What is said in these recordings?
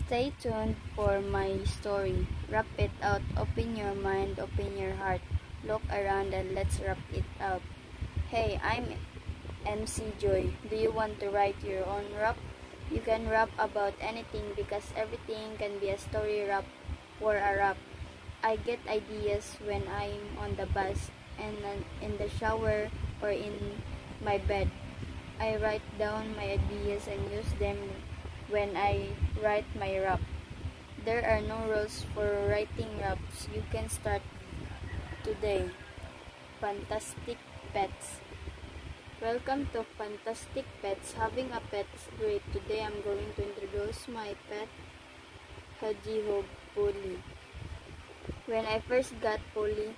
Stay tuned for my story. Wrap it out, open your mind, open your heart. Look around and let's wrap it out. Hey, I'm MC Joy. Do you want to write your own rap? You can rap about anything because everything can be a story rap or a rap. I get ideas when I'm on the bus and in the shower or in my bed. I write down my ideas and use them when I write my rap. There are no rules for writing raps. You can start today. Fantastic Pets. Welcome to Fantastic Pets. Having a pet is great. Today I'm going to introduce my pet, Hedgehog Polly. When I first got Polly,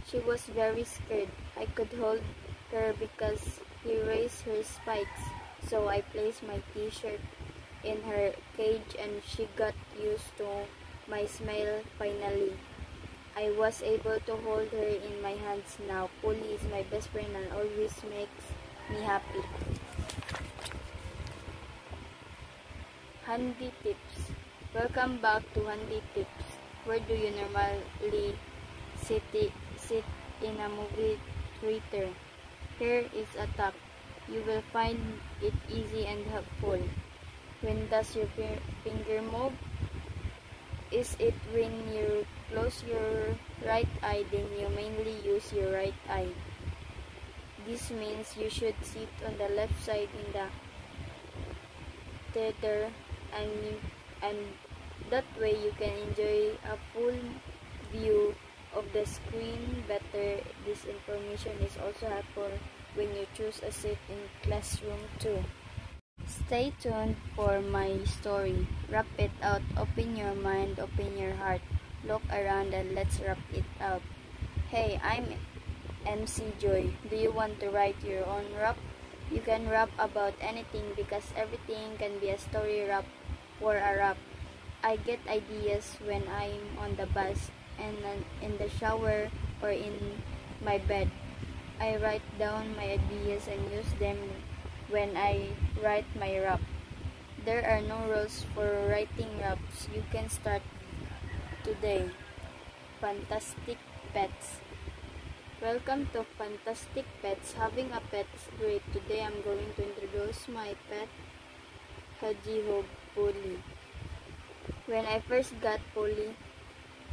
she was very scared. I could hold her because he raised her spikes. So I placed my t-shirt in her cage and she got used to my smile finally. I was able to hold her in my hands now. Polly is my best friend and always makes me happy. Handy Tips. Welcome back to Handy Tips. Where do you normally sit in a movie theater? Here is a tip. You will find it easy and helpful. When does your finger move? Is it when you close your right eye, then you mainly use your right eye? This means you should sit on the left side in the theater and that way you can enjoy a full view of the screen better. This information is also helpful when you choose a seat in classroom too. Stay tuned for my story. Wrap it out, open your mind, open your heart. Look around and let's wrap it out. Hey, I'm MC Joy. Do you want to write your own rap? You can rap about anything because everything can be a story rap or a rap. I get ideas when I'm on the bus and in the shower or in my bed. I write down my ideas and use them when I write my rap. There are no rules for writing raps. You can start today. Fantastic Pets. Welcome to Fantastic Pets. Having a pet is great. Today I'm going to introduce my pet, Hedgehog Polly. When I first got Polly,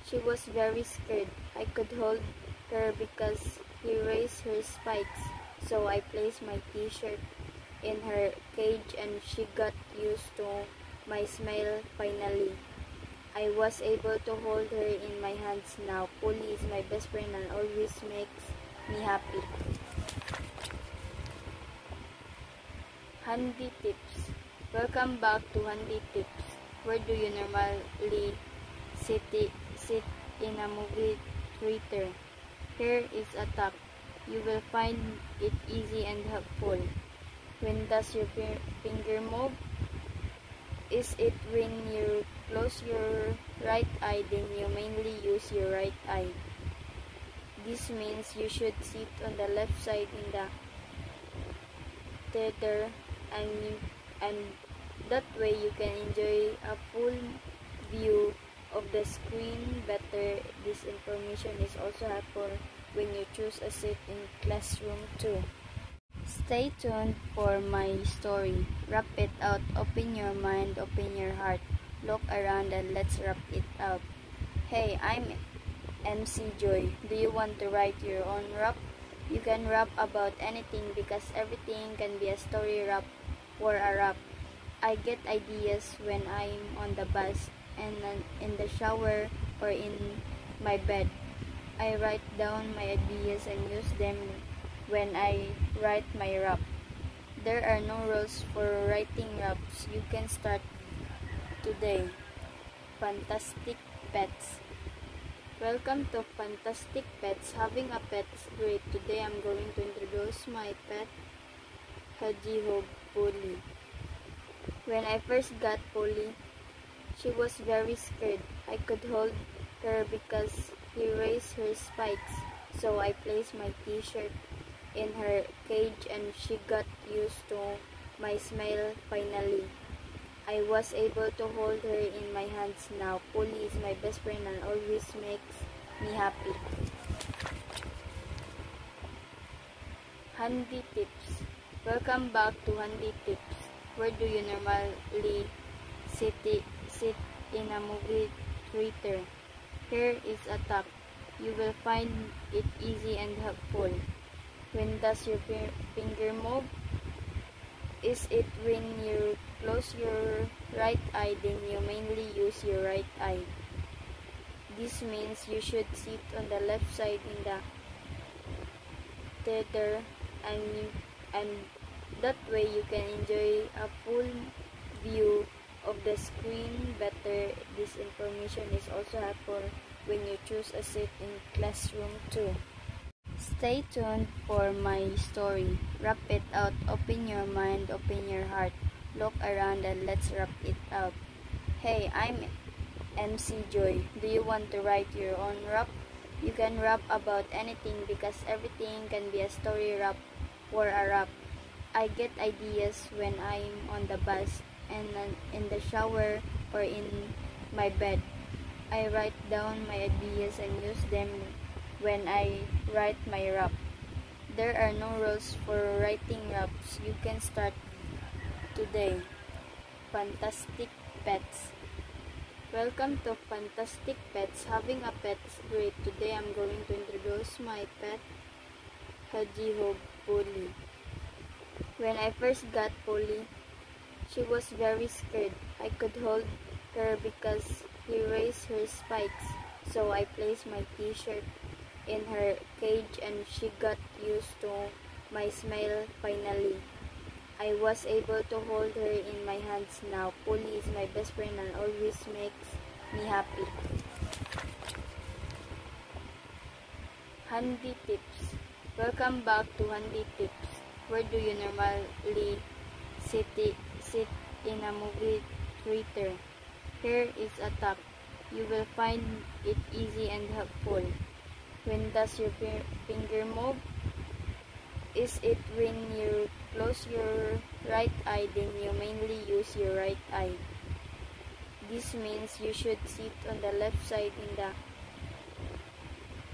she was very scared. I could hold her because he raised her spikes. So I placed my t-shirt in her cage and she got used to my smile finally. I was able to hold her in my hands now. Polly is my best friend and always makes me happy. Handy Tips. Welcome back to Handy Tips. Where do you normally sit in a movie theater? Here is a tip. You will find it easy and helpful. When does your finger move? Is it when you close your right eye, then you mainly use your right eye? This means you should sit on the left side in the theater and that way you can enjoy a full view of the screen better. This information is also helpful when you choose a seat in classroom too. Stay tuned for my story. Wrap it out, open your mind, open your heart. Look around and let's wrap it out. Hey, I'm MC Joy. Do you want to write your own rap? You can rap about anything because everything can be a story rap or a rap. I get ideas when I'm on the bus and in the shower or in my bed. I write down my ideas and use them when I write my rap. There are no rules for writing raps. You can start today. Fantastic Pets. Welcome to Fantastic Pets. Having a pet is great. Today I'm going to introduce my pet, Hedgehog Polly. When I first got Polly, she was very scared. I could hold her because he raised her spikes. So I placed my t-shirt in her cage and she got used to my smile finally. I was able to hold her in my hands now. Polly is my best friend and always makes me happy. Handy tips. Welcome back to Handy Tips. Where do you normally sit in a movie theater? Here is a tip. You will find it easy and helpful. When does your finger move? Is it when you close your right eye, then you mainly use your right eye? This means you should sit on the left side in the theater, and that way you can enjoy a full view of the screen better. This information is also helpful when you choose a seat in classroom too. Stay tuned for my story. Wrap it out. Open your mind, open your heart. Look around and let's wrap it out. Hey, I'm MC Joy. Do you want to write your own rap? You can rap about anything because everything can be a story rap or a rap. I get ideas when I'm on the bus and in the shower or in my bed. I write down my ideas and use them when I write my rap. There are no rules for writing raps. You can start today. Fantastic Pets. Welcome to Fantastic Pets. Having a pet is great. Today I'm going to introduce my pet, Hedgehog Polly. When I first got Polly, she was very scared. I could hold her because he raised her spikes, so I placed my t-shirt in her cage and she got used to my smile finally. I was able to hold her in my hands now. Polly is my best friend and always makes me happy. Handy tips. Welcome back to Handy Tips. Where do you normally sit in a movie theater? Here is a tip. You will find it easy and helpful. When does your finger move? Is it when you close your right eye, then you mainly use your right eye? This means you should sit on the left side in the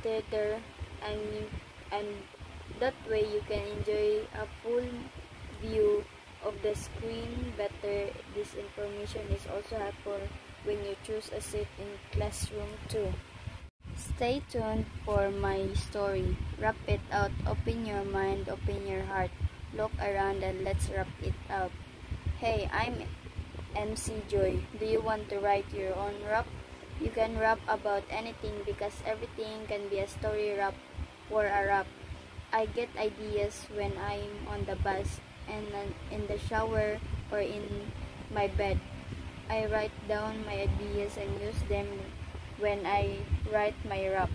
theater, and that way you can enjoy a full view of the screen better. This information is also helpful when you choose a seat in classroom too. Stay tuned for my story. Wrap it out. Open your mind, open your heart. Look around and let's wrap it out. Hey, I'm MC Joy. Do you want to write your own rap? You can rap about anything because everything can be a story rap or a rap. I get ideas when I'm on the bus and in the shower or in my bed. I write down my ideas and use them when I write my rap.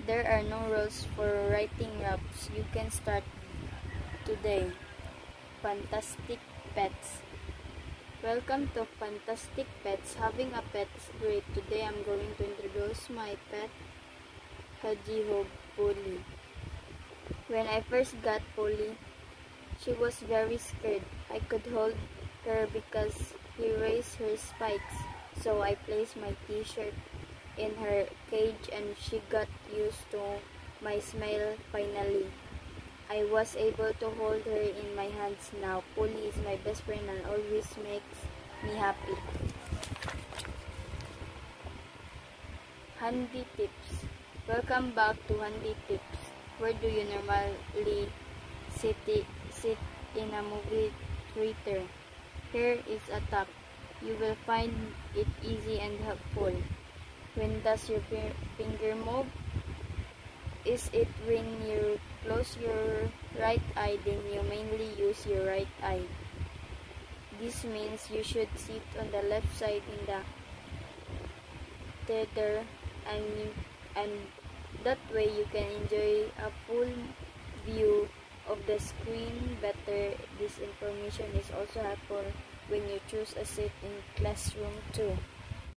There are no rules for writing raps. You can start today. Fantastic Pets. Welcome to Fantastic Pets. Having a pet is great. Today I'm going to introduce my pet, Hedgehog Polly. When I first got Polly, she was very scared. I could hold her because he raised her spikes, so I placed my t-shirt in her cage and she got used to my smile finally. I was able to hold her in my hands now. Polly is my best friend and always makes me happy. Handy tips. Welcome back to Handy Tips. Where do you normally sit in a movie theater? Here is a tip. You will find it easy and helpful. When does your finger move? Is it when you close your right eye, then you mainly use your right eye? This means you should sit on the left side in the theater, and that way you can enjoy a full view of the screen better. This information is also helpful when you choose a seat in classroom too.